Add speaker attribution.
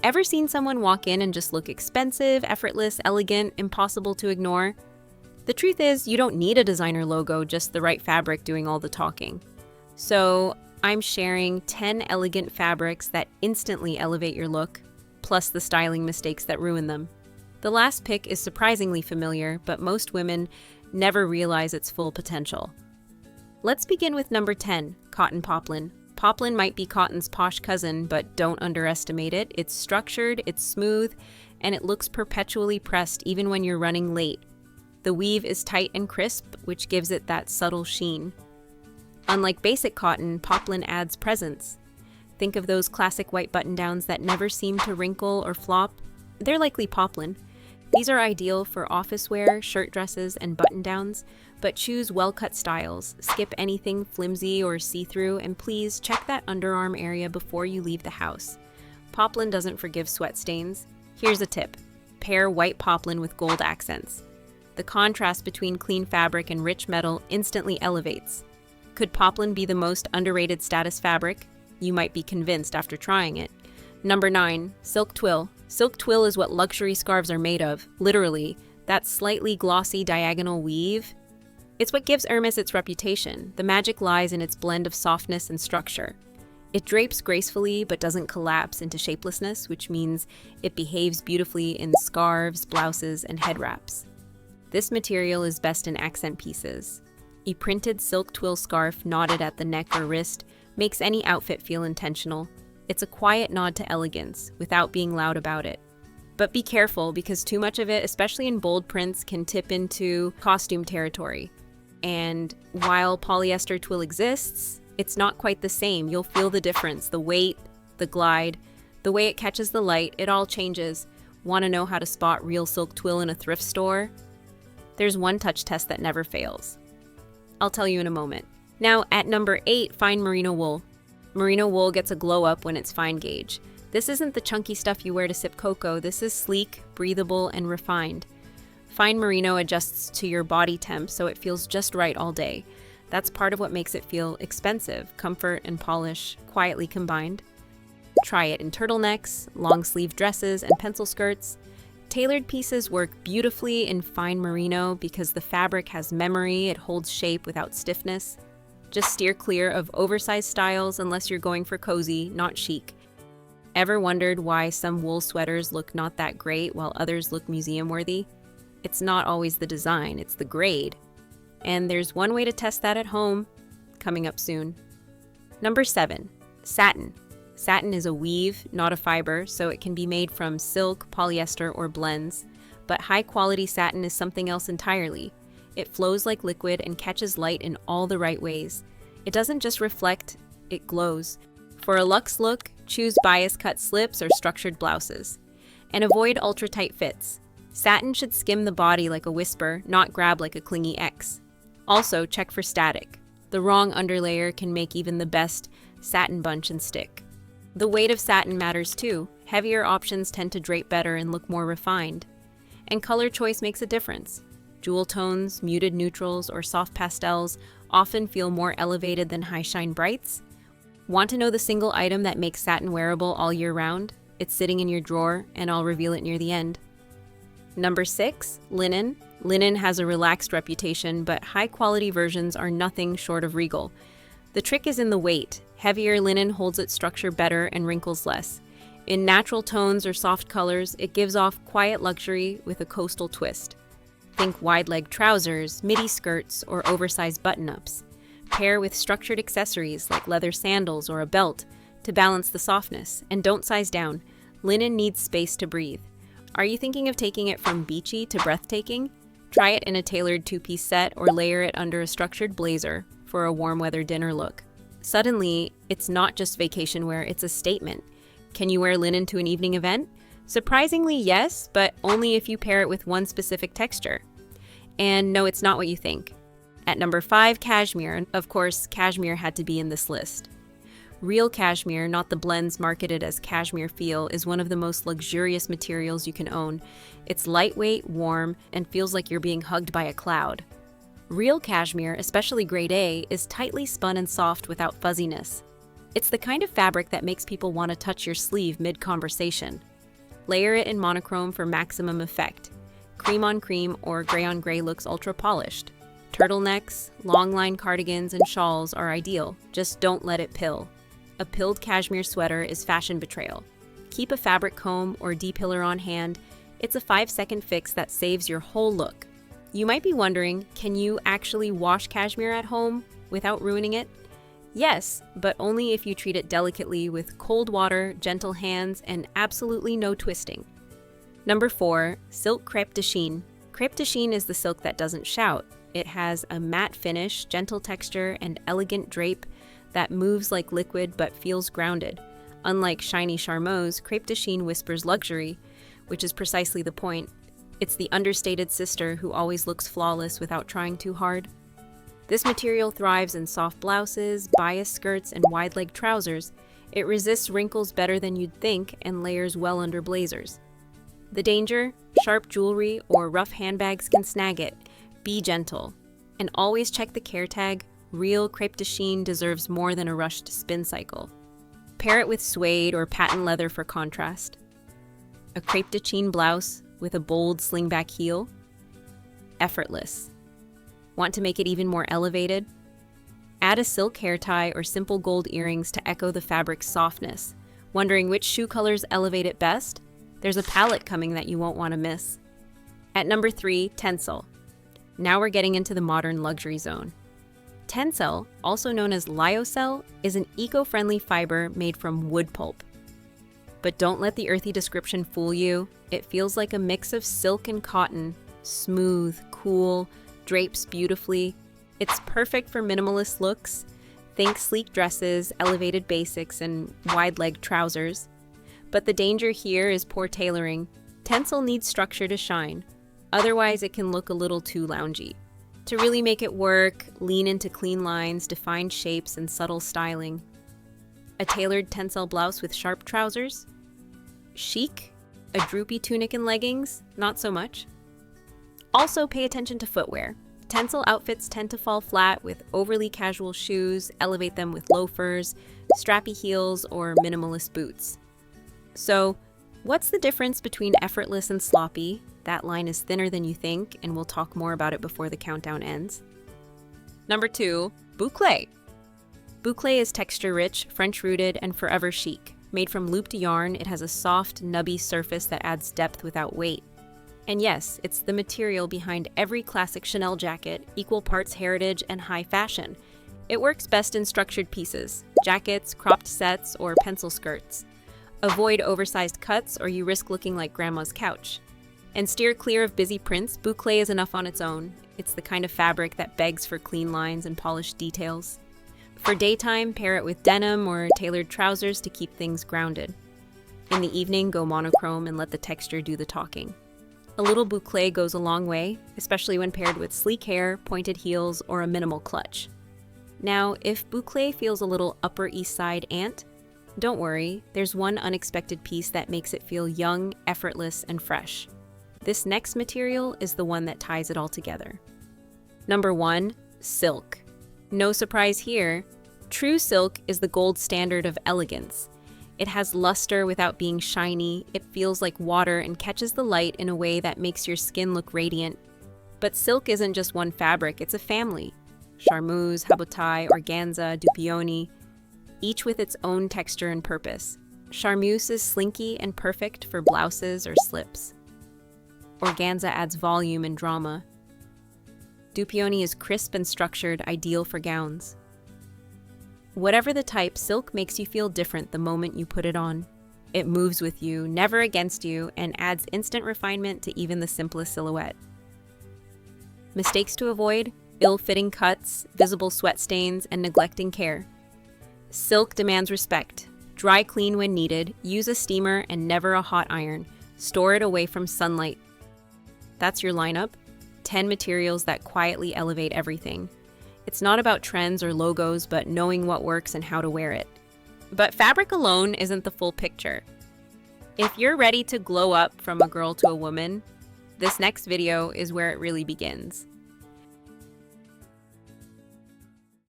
Speaker 1: Ever seen someone walk in and just look expensive, effortless, elegant, impossible to ignore? The truth is, you don't need a designer logo, just the right fabric doing all the talking. So, I'm sharing 10 elegant fabrics that instantly elevate your look, plus the styling mistakes that ruin them. The last pick is surprisingly familiar, but most women never realize its full potential. Let's begin with number 10, cotton poplin. Poplin might be cotton's posh cousin, but don't underestimate it. It's structured, it's smooth, and it looks perpetually pressed even when you're running late. The weave is tight and crisp, which gives it that subtle sheen. Unlike basic cotton, poplin adds presence. Think of those classic white button-downs that never seem to wrinkle or flop. They're likely poplin. These are ideal for office wear, shirt dresses, and button-downs, but choose well-cut styles. Skip anything flimsy or see-through, and please check that underarm area before you leave the house. Poplin doesn't forgive sweat stains. Here's a tip. Pair white poplin with gold accents. The contrast between clean fabric and rich metal instantly elevates. Could poplin be the most underrated status fabric? You might be convinced after trying it. Number 9, silk twill. Silk twill is what luxury scarves are made of, literally. That slightly glossy diagonal weave. It's what gives Hermes its reputation. The magic lies in its blend of softness and structure. It drapes gracefully but doesn't collapse into shapelessness, which means it behaves beautifully in scarves, blouses, and head wraps. This material is best in accent pieces. A printed silk twill scarf knotted at the neck or wrist makes any outfit feel intentional. It's a quiet nod to elegance, without being loud about it. But be careful, because too much of it, especially in bold prints, can tip into costume territory. And while polyester twill exists, it's not quite the same. You'll feel the difference, the weight, the glide, the way it catches the light, it all changes. Want to know how to spot real silk twill in a thrift store? There's one touch test that never fails. I'll tell you in a moment. Now, at number 8, fine merino wool. Merino wool gets a glow up when it's fine gauge. This isn't the chunky stuff you wear to sip cocoa. This is sleek, breathable, and refined. Fine merino adjusts to your body temp, so it feels just right all day. That's part of what makes it feel expensive, comfort and polish quietly combined. Try it in turtlenecks, long-sleeve dresses, and pencil skirts. Tailored pieces work beautifully in fine merino because the fabric has memory, it holds shape without stiffness. Just steer clear of oversized styles unless you're going for cozy, not chic. Ever wondered why some wool sweaters look not that great while others look museum-worthy? It's not always the design, it's the grade. And there's one way to test that at home, coming up soon. Number 7, satin. Satin is a weave, not a fiber, so it can be made from silk, polyester, or blends. But high-quality satin is something else entirely. It flows like liquid and catches light in all the right ways. It doesn't just reflect, it glows. For a luxe look, choose bias-cut slips or structured blouses. And avoid ultra-tight fits. Satin should skim the body like a whisper, not grab like a clingy ex. Also, check for static. The wrong underlayer can make even the best satin bunch and stick. The weight of satin matters too. Heavier options tend to drape better and look more refined. And color choice makes a difference. Jewel tones, muted neutrals, or soft pastels often feel more elevated than high-shine brights. Want to know the single item that makes satin wearable all year round? It's sitting in your drawer, and I'll reveal it near the end. Number 6, linen. Linen has a relaxed reputation, but high-quality versions are nothing short of regal. The trick is in the weight. Heavier linen holds its structure better and wrinkles less. In natural tones or soft colors, it gives off quiet luxury with a coastal twist. Think wide-leg trousers, midi skirts, or oversized button-ups. Pair with structured accessories like leather sandals or a belt to balance the softness, and don't size down. Linen needs space to breathe. Are you thinking of taking it from beachy to breathtaking? Try it in a tailored two-piece set or layer it under a structured blazer for a warm weather dinner look. Suddenly, it's not just vacation wear, it's a statement. Can you wear linen to an evening event? Surprisingly, yes, but only if you pair it with one specific texture. And no, it's not what you think. At number 5, cashmere. Of course, cashmere had to be in this list. Real cashmere, not the blends marketed as cashmere feel, is one of the most luxurious materials you can own. It's lightweight, warm, and feels like you're being hugged by a cloud. Real cashmere, especially grade A, is tightly spun and soft without fuzziness. It's the kind of fabric that makes people want to touch your sleeve mid-conversation. Layer it in monochrome for maximum effect. Cream on cream or gray on gray looks ultra polished. Turtlenecks, long line cardigans, and shawls are ideal, just don't let it pill. A pilled cashmere sweater is fashion betrayal. Keep a fabric comb or depiller on hand. It's a 5-second fix that saves your whole look. You might be wondering, can you actually wash cashmere at home without ruining it? Yes, but only if you treat it delicately with cold water, gentle hands, and absolutely no twisting. Number 4, silk crêpe de chine. Crêpe de chine is the silk that doesn't shout. It has a matte finish, gentle texture, and elegant drape that moves like liquid but feels grounded. Unlike shiny charmeuse, crêpe de chine whispers luxury, which is precisely the point. It's the understated sister who always looks flawless without trying too hard. This material thrives in soft blouses, bias skirts, and wide-leg trousers. It resists wrinkles better than you'd think and layers well under blazers. The danger? Sharp jewelry or rough handbags can snag it. Be gentle. And always check the care tag. Real crêpe de chine deserves more than a rushed spin cycle. Pair it with suede or patent leather for contrast. A crêpe de chine blouse with a bold slingback heel. Effortless. Want to make it even more elevated? Add a silk hair tie or simple gold earrings to echo the fabric's softness. Wondering which shoe colors elevate it best? There's a palette coming that you won't want to miss. At number 3, Tencel. Now we're getting into the modern luxury zone. Tencel, also known as lyocell, is an eco-friendly fiber made from wood pulp. But don't let the earthy description fool you. It feels like a mix of silk and cotton, smooth, cool, drapes beautifully. It's perfect for minimalist looks. Think sleek dresses, elevated basics, and wide-leg trousers. But the danger here is poor tailoring. Tencel needs structure to shine. Otherwise, it can look a little too loungy. To really make it work, lean into clean lines, defined shapes, and subtle styling. A tailored Tencel blouse with sharp trousers? Chic? A droopy tunic and leggings? Not so much. Also, pay attention to footwear. Tencel outfits tend to fall flat with overly casual shoes, elevate them with loafers, strappy heels, or minimalist boots. So, what's the difference between effortless and sloppy? That line is thinner than you think, and we'll talk more about it before the countdown ends. Number 2, bouclé. Bouclé is texture-rich, French-rooted, and forever chic. Made from looped yarn, it has a soft, nubby surface that adds depth without weight. And yes, it's the material behind every classic Chanel jacket, equal parts heritage and high fashion. It works best in structured pieces, jackets, cropped sets, or pencil skirts. Avoid oversized cuts or you risk looking like grandma's couch. And steer clear of busy prints. Bouclé is enough on its own. It's the kind of fabric that begs for clean lines and polished details. For daytime, pair it with denim or tailored trousers to keep things grounded. In the evening, go monochrome and let the texture do the talking. A little bouclé goes a long way, especially when paired with sleek hair, pointed heels, or a minimal clutch. Now, if bouclé feels a little Upper East Side aunt, don't worry, there's one unexpected piece that makes it feel young, effortless, and fresh. This next material is the one that ties it all together. Number 1, silk. No surprise here. True silk is the gold standard of elegance. It has luster without being shiny, it feels like water and catches the light in a way that makes your skin look radiant. But silk isn't just one fabric, it's a family. Charmeuse, habotai, organza, dupioni, each with its own texture and purpose. Charmeuse is slinky and perfect for blouses or slips. Organza adds volume and drama. Dupioni is crisp and structured, ideal for gowns. Whatever the type, silk makes you feel different the moment you put it on. It moves with you, never against you, and adds instant refinement to even the simplest silhouette. Mistakes to avoid: ill-fitting cuts, visible sweat stains, and neglecting care. Silk demands respect. Dry clean when needed, use a steamer and never a hot iron. Store it away from sunlight. That's your lineup. 10 materials that quietly elevate everything. It's not about trends or logos, but knowing what works and how to wear it. But fabric alone isn't the full picture. If you're ready to glow up from a girl to a woman, this next video is where it really begins.